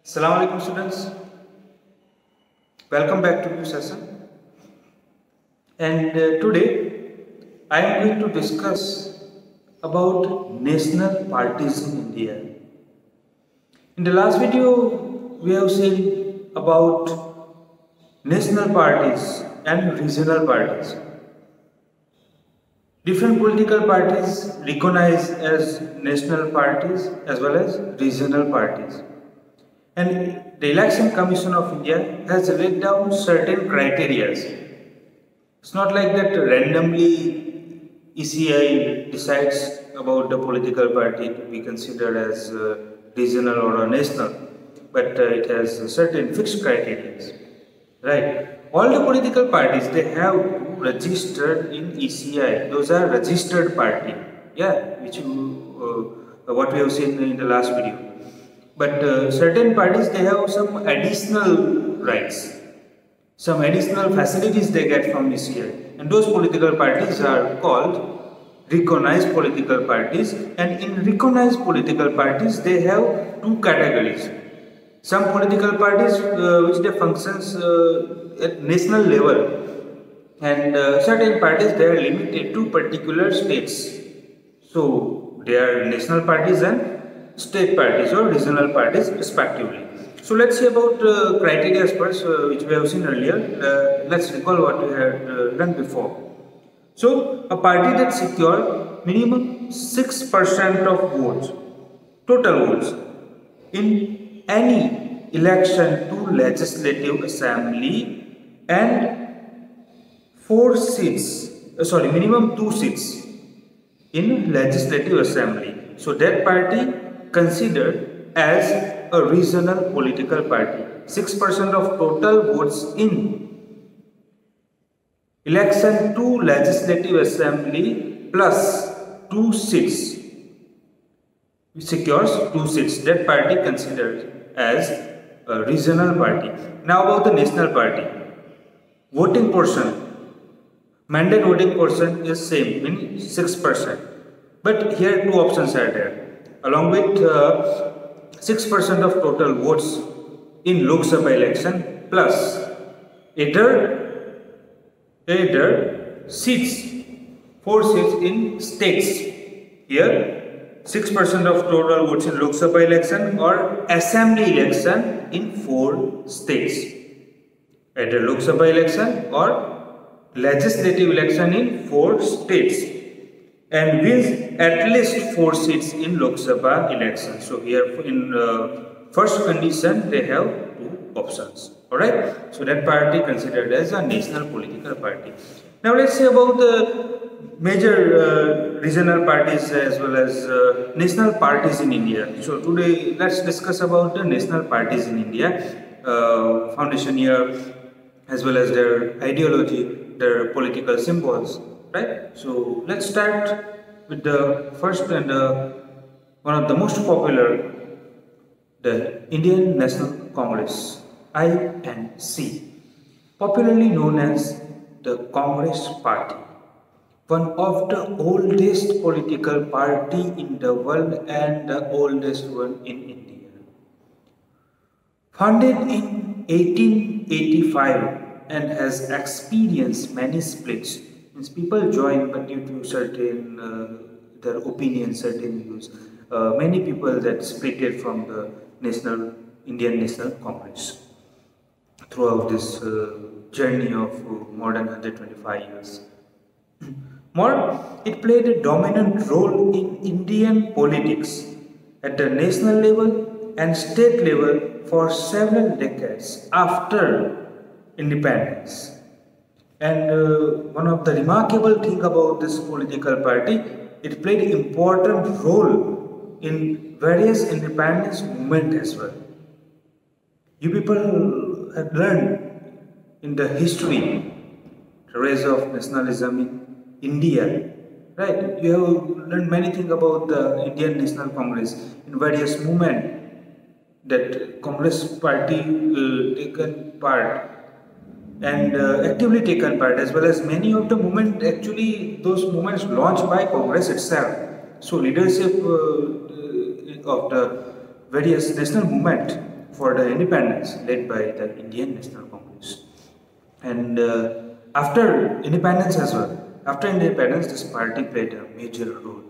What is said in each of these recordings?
Assalamu alaikum students, welcome back to new session and today I am going to discuss about national parties in India. In the last video we have seen about national parties and regional parties. Different political parties recognized as national parties as well as regional parties. And the Election Commission of India has laid down certain criteria. It's not like that randomly ECI decides about the political party to be considered as regional or national, but it has certain fixed criteria. Right. All the political parties, they have to register in ECI. Those are registered party. Yeah, which what we have seen in the last video. But certain parties, they have some additional rights, some additional facilities they get from ECI, and those political parties are called recognized political parties. And in recognized political parties, they have two categories. Some political parties which they functions at national level, and certain parties they are limited to particular states. So they are national parties and state parties or regional parties respectively. So let's see about criteria first, which we have seen earlier. Let's recall what we had done before. So a party that secures minimum 6% of votes, total votes, in any election to legislative assembly and minimum 2 seats in legislative assembly. So that party considered as a regional political party. 6% of total votes in election to legislative assembly plus 2 seats, secures 2 seats. That party considered as a regional party. Now about the national party. Voting portion, mandate voting portion is same, meaning 6%. But here two options are there. Along with 6% of total votes in Lok Sabha election plus either seats, 4 seats in states. Here 6% of total votes in Lok Sabha election or assembly election in 4 states. Either Lok Sabha election or legislative election in 4 states. And wins at least 4 seats in Lok Sabha election. So here in first condition they have 2 options. Alright. So that party considered as a national political party. Now let's see about the major regional parties as well as national parties in India. So today let's discuss about the national parties in India, foundation year as well as their ideology, their political symbols. Right? So let's start with the first and one of the most popular, the Indian National Congress, INC, popularly known as the Congress Party, one of the oldest political party in the world and the oldest one in India. Founded in 1885 and has experienced many splits. Means people join, but due to certain their opinions, certain views, many people that splitted from the Indian National Congress throughout this journey of more than 125 years. More, it played a dominant role in Indian politics at the national level and state level for several decades after independence. And one of the remarkable thing about this political party, it played an important role in various independence movement as well. You people have learned in the history, the rise of nationalism in India, right? You have learned many things about the Indian National Congress in various movement that Congress party taken part and actively taken part, as well as many of the movement, actually those movements launched by Congress itself. So leadership of the various national movement for the independence led by the Indian National Congress. And after independence as well, after independence, this party played a major role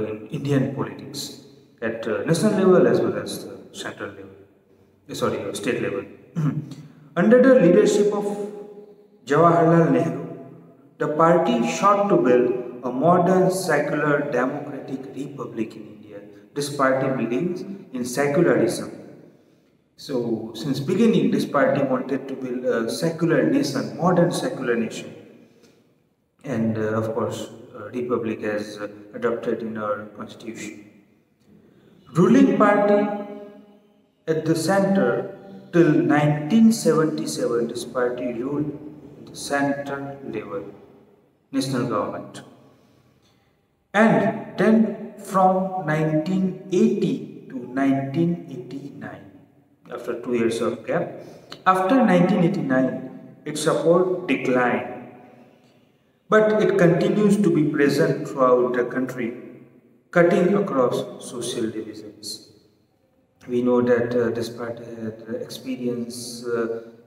in Indian politics at national level as well as the central level, state level. Under the leadership of Jawaharlal Nehru, the party sought to build a modern, secular, democratic republic in India. This party believes in secularism. So, since beginning, this party wanted to build a secular nation, modern secular nation. And of course, republic as adopted in our constitution. Ruling party at the center till 1977, this party ruled at the central level, national government. And then from 1980 to 1989, after 2 years of gap, after 1989, its support declined. But it continues to be present throughout the country, cutting across social divisions. We know that this party had experienced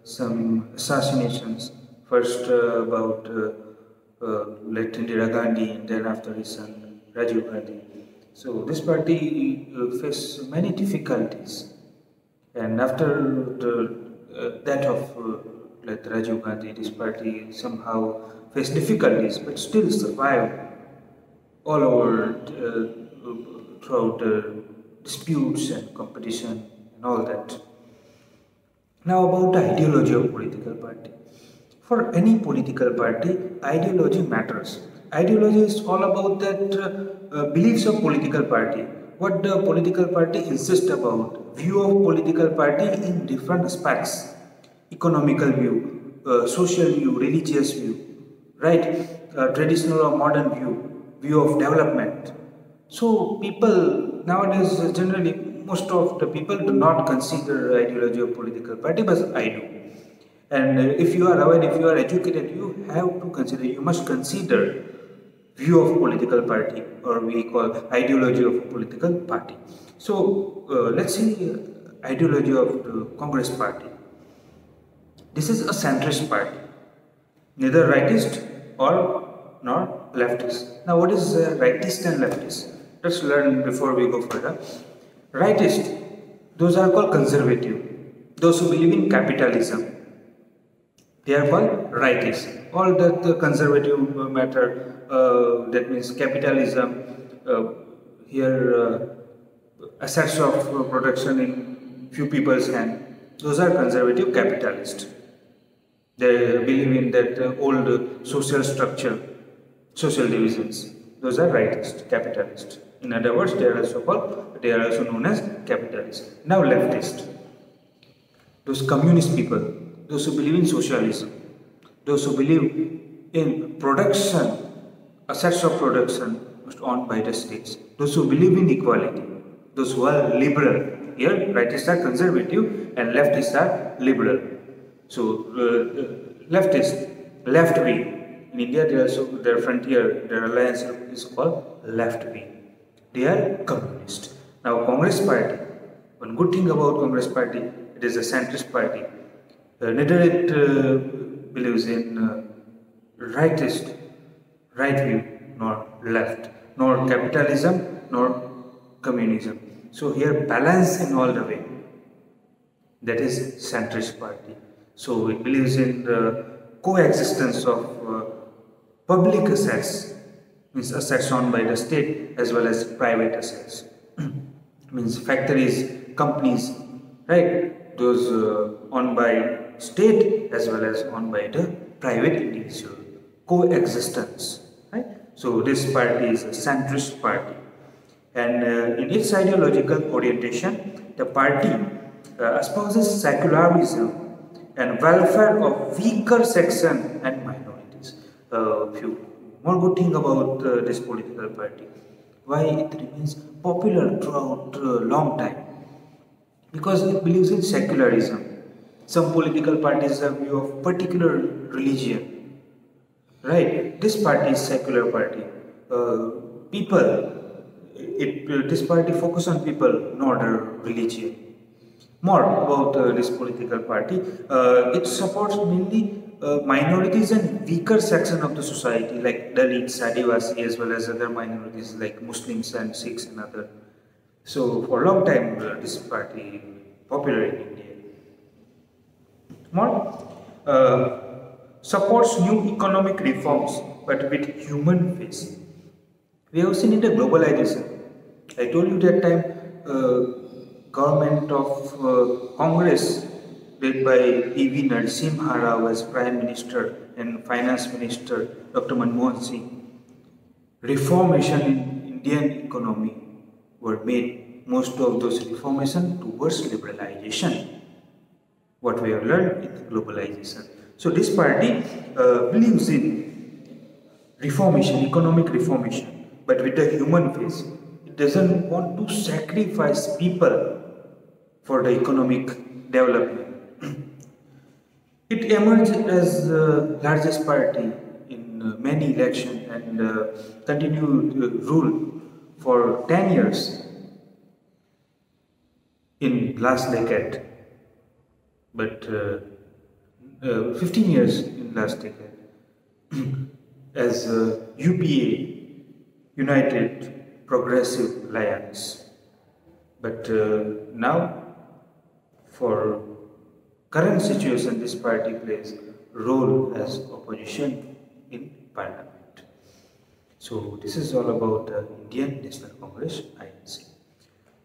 some assassinations, first about late Indira Gandhi and then after his son Rajiv Gandhi. So this party faced many difficulties, and after the death of like Rajiv Gandhi, this party somehow faced difficulties but still survived all over throughout disputes and competition and all that. Now about the ideology of political party. For any political party, ideology matters. Ideology is all about that beliefs of political party, what the political party insists about, view of political party in different aspects, economical view, social view, religious view, right, traditional or modern view, view of development. So people nowadays generally, most of the people do not consider ideology of political party, but I do. And if you are aware, if you are educated, you have to consider, you must consider view of political party, or we call ideology of political party. So let's see ideology of the Congress party. This is a centrist party, neither rightist or nor leftist. Now what is rightist and leftist? Let's learn before we go further. Rightist, those are called conservative. Those who believe in capitalism, they are called rightists. All that the conservative matter, that means capitalism, here assets of production in few people's hand, those are conservative capitalists. They believe in that old social structure, social divisions. Those are rightist, capitalists. In other words, they are also known as capitalists. Now leftist, those communist people, those who believe in socialism, those who believe in production, assets of production must owned by the states, those who believe in equality, those who are liberal. Here, rightists are conservative and leftists are liberal. So, leftist, left wing. In India, their frontier, their alliance is called left wing. They are communist. Now, Congress party, one good thing about Congress party, it is a centrist party. Neither it believes in rightist, right view, nor left, nor capitalism, nor communism. So here balance in all the way. That is centrist party. So it believes in the coexistence of public assets, means assets owned by the state as well as private assets. Means factories, companies, right? Those owned by state as well as owned by the private individual. Coexistence, right? So this party is a centrist party, and in its ideological orientation, the party espouses secularism and welfare of weaker section and minorities. Few more good thing about this political party, why it remains popular throughout long time, because it believes in secularism. Some political parties have view of particular religion, right? This party is secular party. This party focus on people, not religion. More about this political party. It supports mainly minorities and weaker section of the society like Dalits, Adivasi, as well as other minorities like Muslims and Sikhs and other. So for a long time, this party popular in India. More supports new economic reforms, but with human face. We have seen in the globalization. I told you that time, government of Congress led by E.V. Narasimha Rao as Prime Minister and Finance Minister Dr. Manmohan Singh, reformation in Indian economy were made. Most of those reformation towards liberalization. What we have learned in the globalization. So this party believes in reformation, economic reformation, but with a human face. It doesn't want to sacrifice people for the economic development. It emerged as the largest party in many elections and continued rule for 10 years in last decade, but 15 years in last decade as UPA, United Progressive Alliance. But now, for current situation, this party plays role as opposition in parliament. So this is all about the Indian National Congress (INC).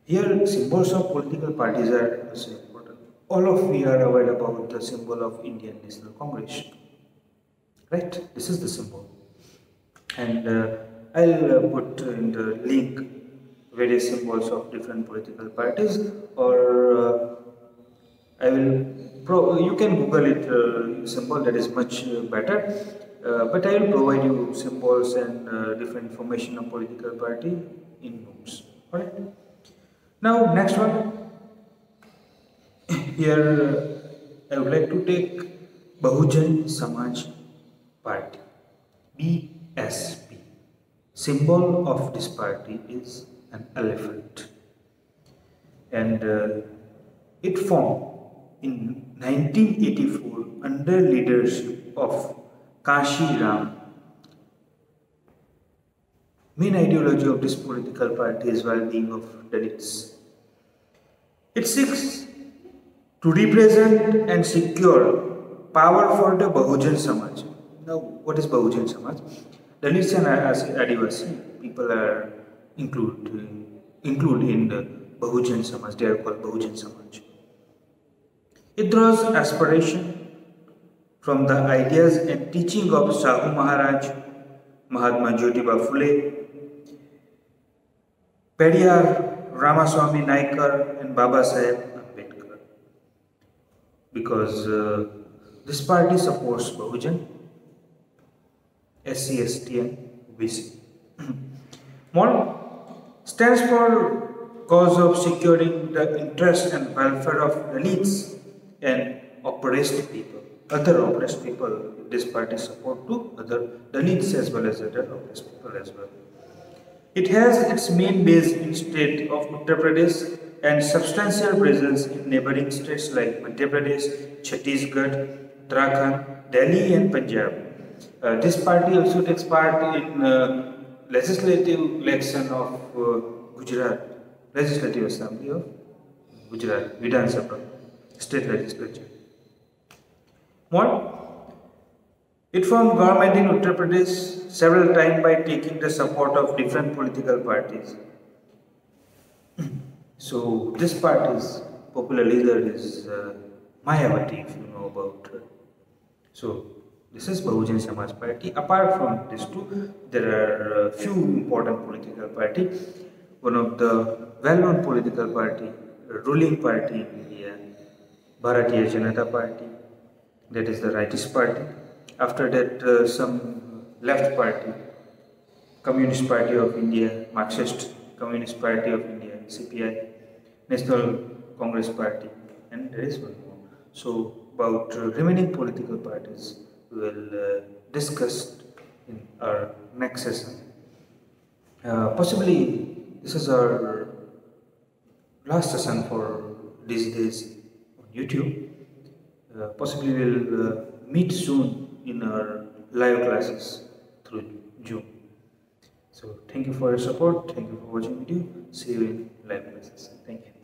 Here, symbols of political parties are also important. All of we are aware about the symbol of Indian National Congress, right? This is the symbol, and I'll put in the link various symbols of different political parties, or I will. You can Google it symbol. That is much better. But I will provide you symbols and different information of political party in notes. Alright. Now next one. Here I would like to take Bahujan Samaj Party, BSP. Symbol of this party is an elephant, and it formed in 1984 under leadership of Kashi Ram. Main ideology of this political party is well-being of Dalits. It seeks to represent and secure power for the Bahujan Samaj. Now, what is Bahujan Samaj? Dalits and Adivasi people are included in the Bahujan Samaj. They are called Bahujan Samaj. It draws aspiration from the ideas and teaching of Shahu Maharaj, Mahatma Jyotiba Phule, Periyar Ramaswamy Naikar, and Baba Saheb Ambedkar. Because this party supports Bahujan, SC, ST, and OBC. More stands for cause of securing the interest and welfare of Dalits and oppressed people, other oppressed people. This party support to other Dalits as well as other oppressed people as well. It has its main base in state of Uttar Pradesh and substantial presence in neighboring states like Madhya Pradesh, Chhattisgarh, Uttarakhand, Delhi, and Punjab. This party also takes part in legislative election of Gujarat, Legislative Assembly of Gujarat, Vidhan Sabha, state legislature. More? It formed government in Uttar Pradesh several times by taking the support of different political parties. So this party's popular leader is Mayawati, if you know about her. So this is Bahujan Samaj Party. Apart from these two, there are a few important political parties. One of the well-known political party, ruling party in India, Bharatiya Janata Party, that is the rightist party. After that, some left party, Communist Party of India, Marxist Communist Party of India, CPI, National Congress Party, and there is one more. So about remaining political parties we will discuss in our next session. Possibly this is our last session for these days on YouTube. Possibly we'll meet soon in our live classes through Zoom. So thank you for your support. Thank you for watching video. See you in live classes. Thank you.